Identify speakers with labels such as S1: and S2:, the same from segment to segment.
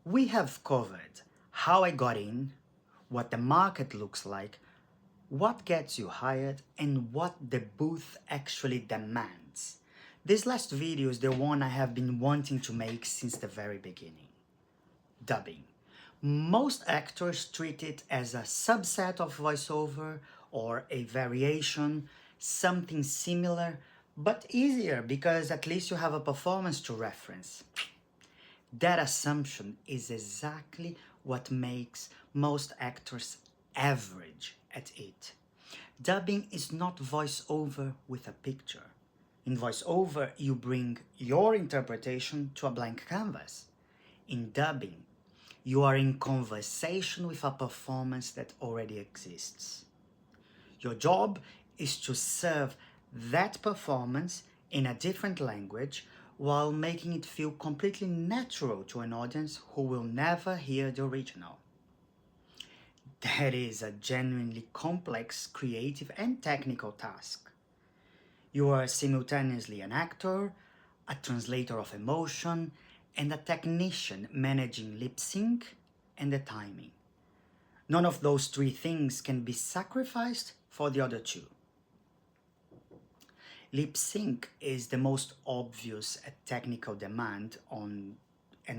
S1: We have covered how I got in, what the market looks like, what gets you hired, and what the booth actually demands. This last video is the one I have been wanting to make since the very beginning. Dubbing. Most actors treat it as a subset of voiceover or a variation, something similar, but easier because at least you have a performance to reference. That assumption is exactly what makes most actors average at it. Dubbing is not voiceover with a picture. In voiceover, you bring your interpretation to a blank canvas. In dubbing, you are in conversation with a performance that already exists. Your job is to serve that performance in a different language while making it feel completely natural to an audience who will never hear the original. That is a genuinely complex, creative, and technical task. You are simultaneously an actor, a translator of emotion, and a technician managing lip sync and the timing. None of those three things can be sacrificed for the other two. Lip sync is the most obvious technical demand and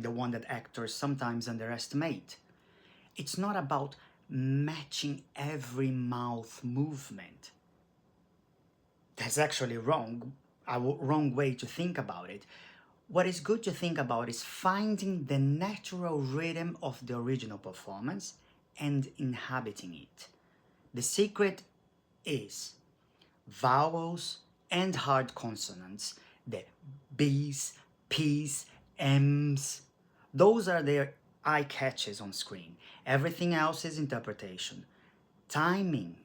S1: the one that actors sometimes underestimate. It's not about matching every mouth movement. That's actually wrong, wrong way to think about it. What is good to think about is finding the natural rhythm of the original performance and inhabiting it. The secret is vowels and hard consonants, the B's, P's, M's. Those are their eye catches on screen. Everything else is interpretation. Timing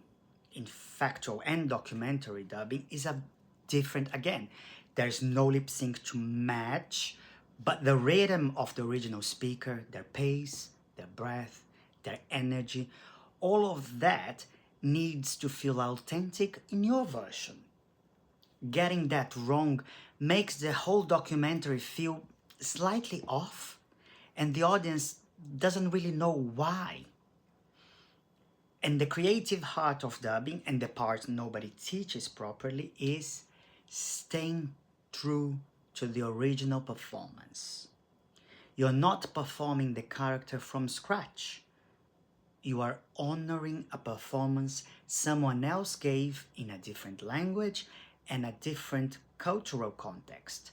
S1: in factual and documentary dubbing is a different again. There's no lip sync to match, but the rhythm of the original speaker, their pace, their breath, their energy, all of that needs to feel authentic in your version. Getting that wrong makes the whole documentary feel slightly off, and the audience doesn't really know why. And the creative heart of dubbing, and the part nobody teaches properly, is staying true to the original performance. You're not performing the character from scratch. You are honoring a performance someone else gave in a different language and a different cultural context,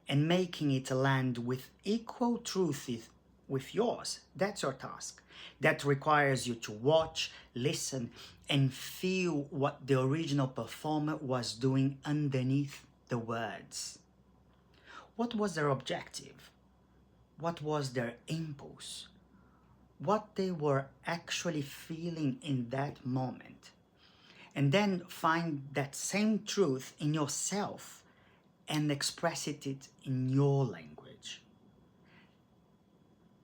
S1: and making it land with equal truth with yours. That's your task. That requires you to watch, listen, and feel what the original performer was doing underneath the words. What was their objective? What was their impulse? What they were actually feeling in that moment. And then find that same truth in yourself and express it in your language.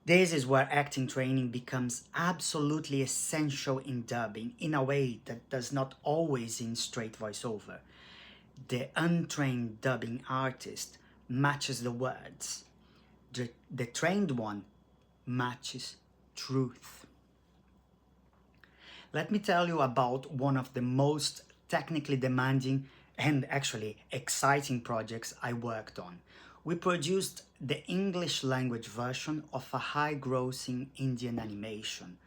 S1: This is where acting training becomes absolutely essential in dubbing in a way that does not always in straight voiceover. The untrained dubbing artist matches the words. The trained one matches truth. Let me tell you about one of the most technically demanding and actually exciting projects I worked on. We produced the English language version of a high-grossing Indian animation.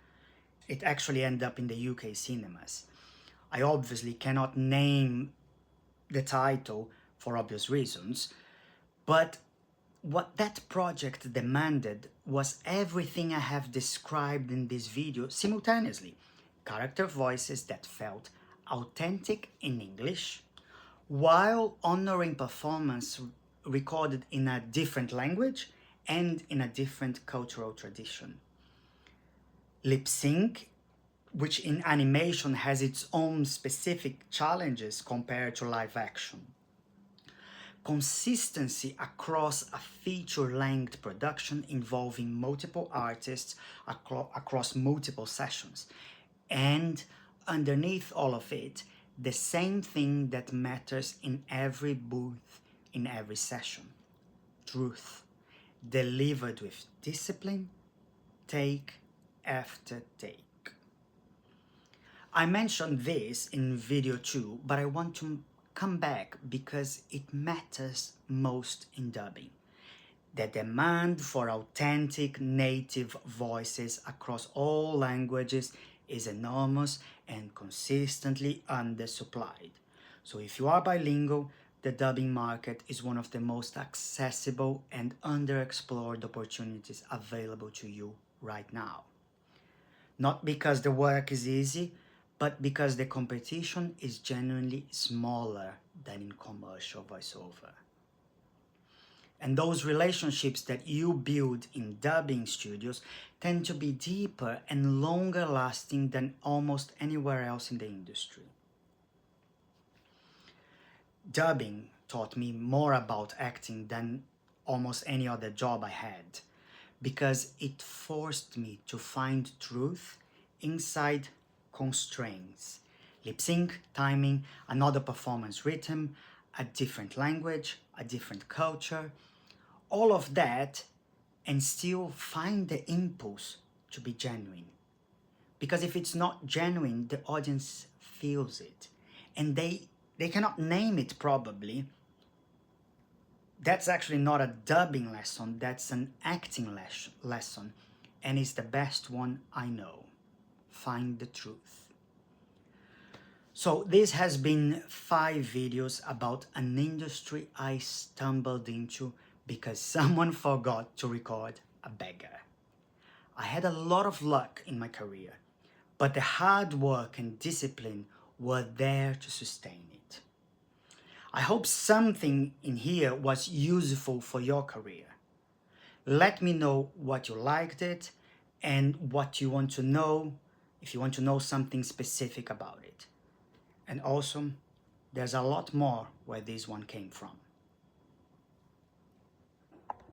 S1: It actually ended up in the UK cinemas. I obviously cannot name the title for obvious reasons, but what that project demanded was everything I have described in this video simultaneously. Character voices that felt authentic in English, while honoring performance recorded in a different language and in a different cultural tradition. Lip sync, which in animation has its own specific challenges compared to live action. Consistency across a feature-length production involving multiple artists across multiple sessions. And underneath all of it, the same thing that matters in every booth, in every session. Truth, delivered with discipline take after take. I mentioned this in video 2, but I want to come back because it matters most in dubbing. The demand for authentic native voices across all languages is enormous and consistently undersupplied. So if you are bilingual, the dubbing market is one of the most accessible and underexplored opportunities available to you right now. Not because the work is easy, but because the competition is genuinely smaller than in commercial voiceover. And those relationships that you build in dubbing studios tend to be deeper and longer lasting than almost anywhere else in the industry. Dubbing taught me more about acting than almost any other job I had, because it forced me to find truth inside constraints. Lip sync, timing, another performance rhythm, a different language, a different culture, all of that, and still find the impulse to be genuine. Because if it's not genuine, the audience feels it. And they cannot name it probably. That's actually not a dubbing lesson, that's an acting lesson. And it's the best one I know. Find the truth. So this has been 5 videos about an industry I stumbled into because someone forgot to record a beggar. I had a lot of luck in my career, but the hard work and discipline were there to sustain it. I hope something in here was useful for your career. Let me know what you liked it and what you want to know, if you want to know something specific about it. And also, there's a lot more where this one came from.